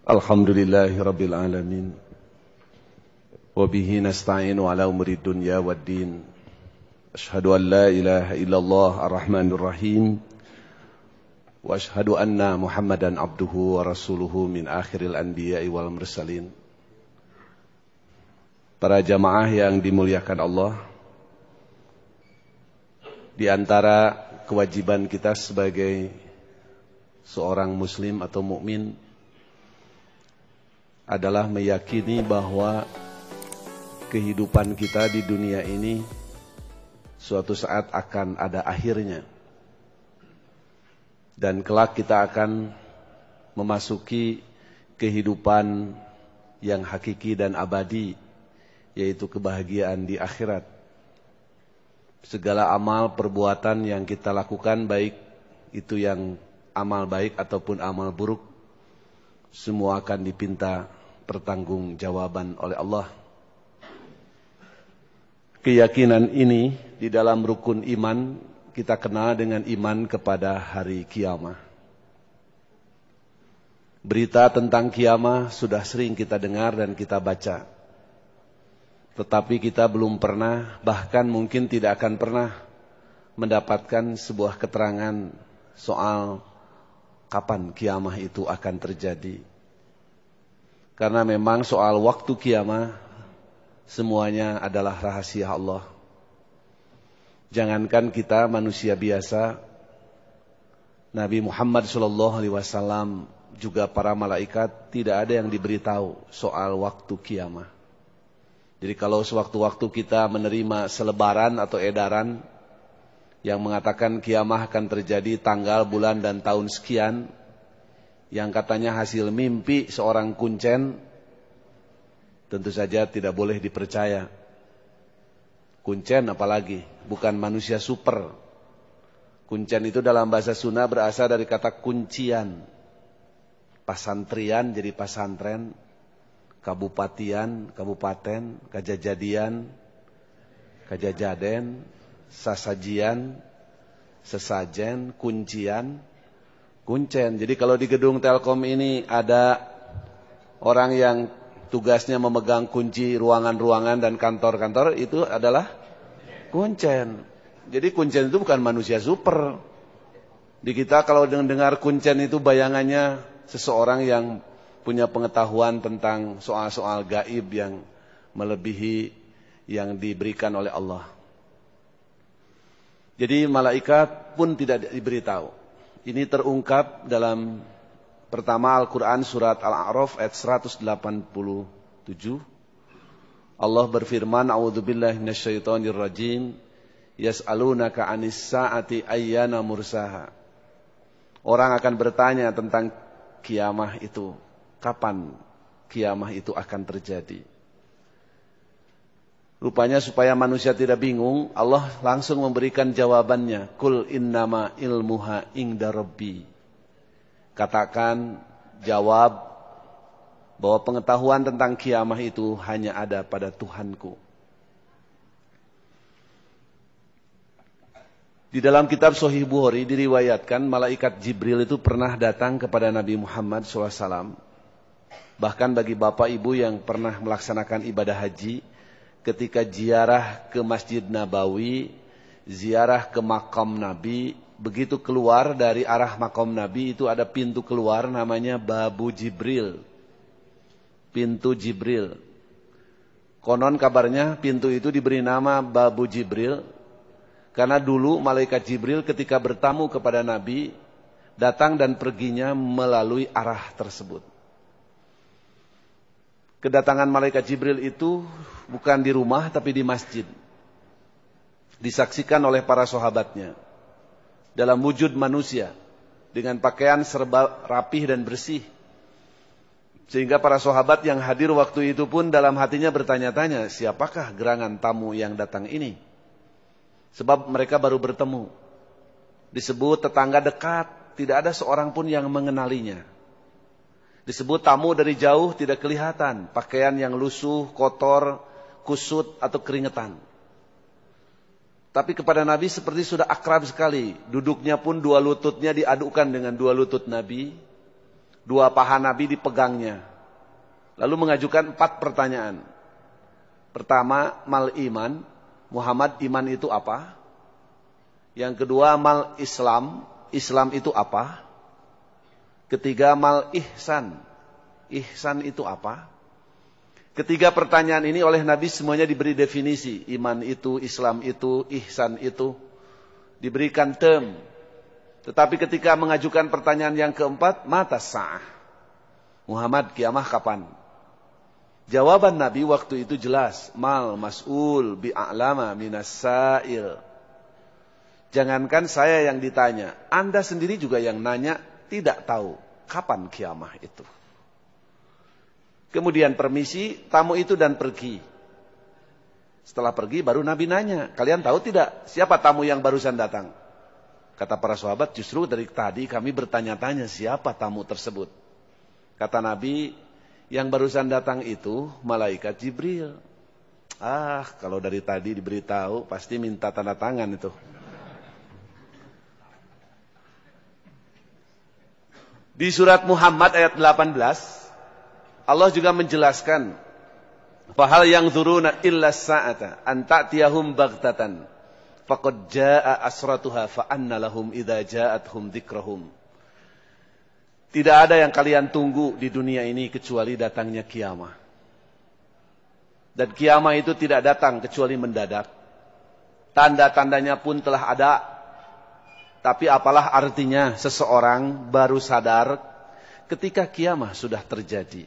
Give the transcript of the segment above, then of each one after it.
Alhamdulillahi Rabbil Alamin. Wabihi nasta'inu ala umri dunya waddin. Ashhadu an la ilaha illallah ar-Rahmanir Rahim. Wa ashhadu anna Muhammadan abduhu wa rasuluhu min akhiril anbiya'i wal mursalin. Para jamaah yang dimuliakan Allah, di antara kewajiban kita sebagai seorang muslim atau mukmin adalah meyakini bahwa kehidupan kita di dunia ini suatu saat akan ada akhirnya. Dan kelak kita akan memasuki kehidupan yang hakiki dan abadi, yaitu kebahagiaan di akhirat. Segala amal perbuatan yang kita lakukan, baik itu yang amal baik ataupun amal buruk, semua akan dipinta pertanggungjawaban oleh Allah. Keyakinan ini di dalam rukun iman kita kenal dengan iman kepada hari kiamah. Berita tentang kiamah sudah sering kita dengar dan kita baca. Tetapi kita belum pernah, bahkan mungkin tidak akan pernah mendapatkan sebuah keterangan soal kapan kiamah itu akan terjadi. Karena memang soal waktu kiamah semuanya adalah rahasia Allah. Jangankan kita manusia biasa, Nabi Muhammad SAW juga para malaikat tidak ada yang diberitahu soal waktu kiamah. Jadi kalau sewaktu-waktu kita menerima selebaran atau edaran yang mengatakan kiamah akan terjadi tanggal, bulan, dan tahun sekian, yang katanya hasil mimpi seorang kuncen, tentu saja tidak boleh dipercaya. Kuncen apalagi, bukan manusia super. Kuncen itu dalam bahasa Sunda berasal dari kata kuncian. Pasantrian jadi pasantren, kabupatian, kabupaten, kajajadian, kajajaden, sasajian, sesajen, kuncian, kuncen. Jadi kalau di gedung Telkom ini ada orang yang tugasnya memegang kunci ruangan-ruangan dan kantor-kantor, itu adalah kuncen. Jadi kuncen itu bukan manusia super. Di kita kalau dengar kuncen itu bayangannya seseorang yang punya pengetahuan tentang soal-soal gaib yang melebihi yang diberikan oleh Allah. Jadi malaikat pun tidak diberitahu. Ini terungkap dalam pertama Al-Quran surat Al-A'raf ayat 187. Allah berfirman, A'udzubillahi minasyaitonirrajim, yas'alunaka 'anis sa'ati ayyana mursaha. Orang akan bertanya tentang kiamah itu, kapan kiamah itu akan terjadi. Rupanya supaya manusia tidak bingung, Allah langsung memberikan jawabannya. Kul innama ilmuha inda rabbi. Katakan, jawab bahwa pengetahuan tentang kiamah itu hanya ada pada Tuhanku. Di dalam kitab Sahih Bukhari diriwayatkan malaikat Jibril itu pernah datang kepada Nabi Muhammad SAW. Bahkan bagi bapak ibu yang pernah melaksanakan ibadah haji, ketika ziarah ke Masjid Nabawi, ziarah ke makam Nabi, begitu keluar dari arah makam Nabi itu ada pintu keluar namanya Babu Jibril. Pintu Jibril. Konon kabarnya pintu itu diberi nama Babu Jibril karena dulu malaikat Jibril ketika bertamu kepada Nabi datang dan perginya melalui arah tersebut. Kedatangan malaikat Jibril itu bukan di rumah tapi di masjid. Disaksikan oleh para sahabatnya dalam wujud manusia dengan pakaian serba rapih dan bersih. Sehingga para sahabat yang hadir waktu itu pun dalam hatinya bertanya-tanya, siapakah gerangan tamu yang datang ini? Sebab mereka baru bertemu. Disebut tetangga dekat, tidak ada seorang pun yang mengenalinya. Disebut tamu dari jauh tidak kelihatan, pakaian yang lusuh, kotor, kusut atau keringetan. Tapi kepada Nabi seperti sudah akrab sekali. Duduknya pun dua lututnya diadukkan dengan dua lutut Nabi. Dua paha Nabi dipegangnya. Lalu mengajukan 4 pertanyaan. Pertama, mal iman. Muhammad, iman itu apa? Yang kedua, mal Islam. Islam itu apa? Ketiga, mal ihsan. Ihsan itu apa? Ketiga pertanyaan ini oleh Nabi semuanya diberi definisi. Iman itu, Islam itu, ihsan itu. Diberikan term. Tetapi ketika mengajukan pertanyaan yang keempat, mata sa'ah. Muhammad, kiamah kapan? Jawaban Nabi waktu itu jelas. Mal mas'ul bi'a'lama minas sa'il. Jangankan saya yang ditanya. Anda sendiri juga yang nanya tidak tahu kapan kiamah itu. Kemudian permisi, tamu itu dan pergi. Setelah pergi baru Nabi nanya. Kalian tahu tidak siapa tamu yang barusan datang? Kata para sahabat, justru dari tadi kami bertanya-tanya siapa tamu tersebut. Kata Nabi, yang barusan datang itu malaikat Jibril. Kalau dari tadi diberitahu pasti minta tanda tangan itu. Di surat Muhammad ayat 18, Allah juga menjelaskan, "Fahal yanzuruna illa sa'ata an ta'tiyahum baghtatan. Faqad jaa'a asratuha fa anna lahum idza ja'atuhum dzikrahum." Tidak ada yang kalian tunggu di dunia ini kecuali datangnya kiamah. Dan kiamah itu tidak datang kecuali mendadak. Tanda-tandanya pun telah ada. Tapi apalah artinya seseorang baru sadar ketika kiamah sudah terjadi.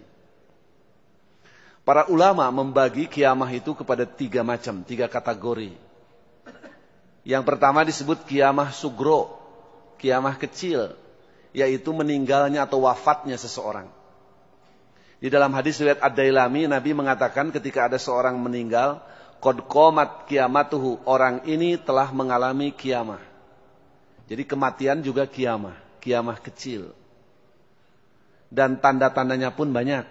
Para ulama membagi kiamah itu kepada 3 macam, 3 kategori. Yang pertama disebut kiamah sugro, kiamah kecil, yaitu meninggalnya atau wafatnya seseorang. Di dalam hadis riwayat Ad-Dailami, Nabi mengatakan ketika ada seorang meninggal, qad qomat kiamatuhu, orang ini telah mengalami kiamah. Jadi kematian juga kiamah, kiamah kecil. Dan tanda-tandanya pun banyak.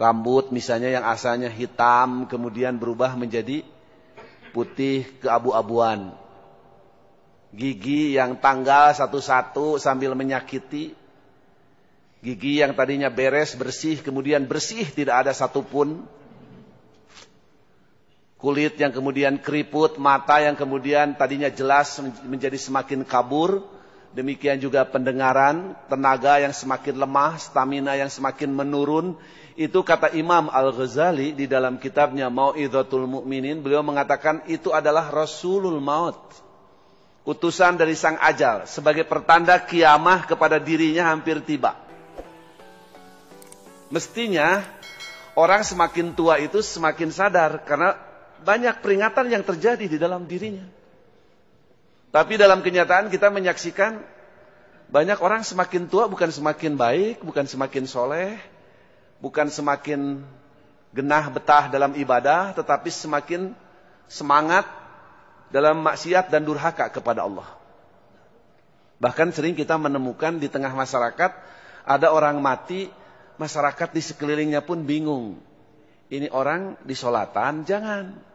Rambut misalnya yang asalnya hitam, kemudian berubah menjadi putih keabu-abuan. Gigi yang tanggal satu-satu sambil menyakiti. Gigi yang tadinya beres, bersih, kemudian bersih tidak ada satupun. Kulit yang kemudian keriput, mata yang kemudian tadinya jelas menjadi semakin kabur. Demikian juga pendengaran, tenaga yang semakin lemah, stamina yang semakin menurun. Itu kata Imam Al-Ghazali di dalam kitabnya Mau'idhatul Mu'minin. Beliau mengatakan itu adalah Rasulul Maut. Utusan dari sang ajal. Sebagai pertanda kiamah kepada dirinya hampir tiba. Mestinya orang semakin tua itu semakin sadar. Karena banyak peringatan yang terjadi di dalam dirinya. Tapi dalam kenyataan kita menyaksikan banyak orang semakin tua bukan semakin baik, bukan semakin soleh, bukan semakin genah betah dalam ibadah, tetapi semakin semangat dalam maksiat dan durhaka kepada Allah. Bahkan sering kita menemukan di tengah masyarakat, ada orang mati, masyarakat di sekelilingnya pun bingung. Ini orang disolatan, jangan.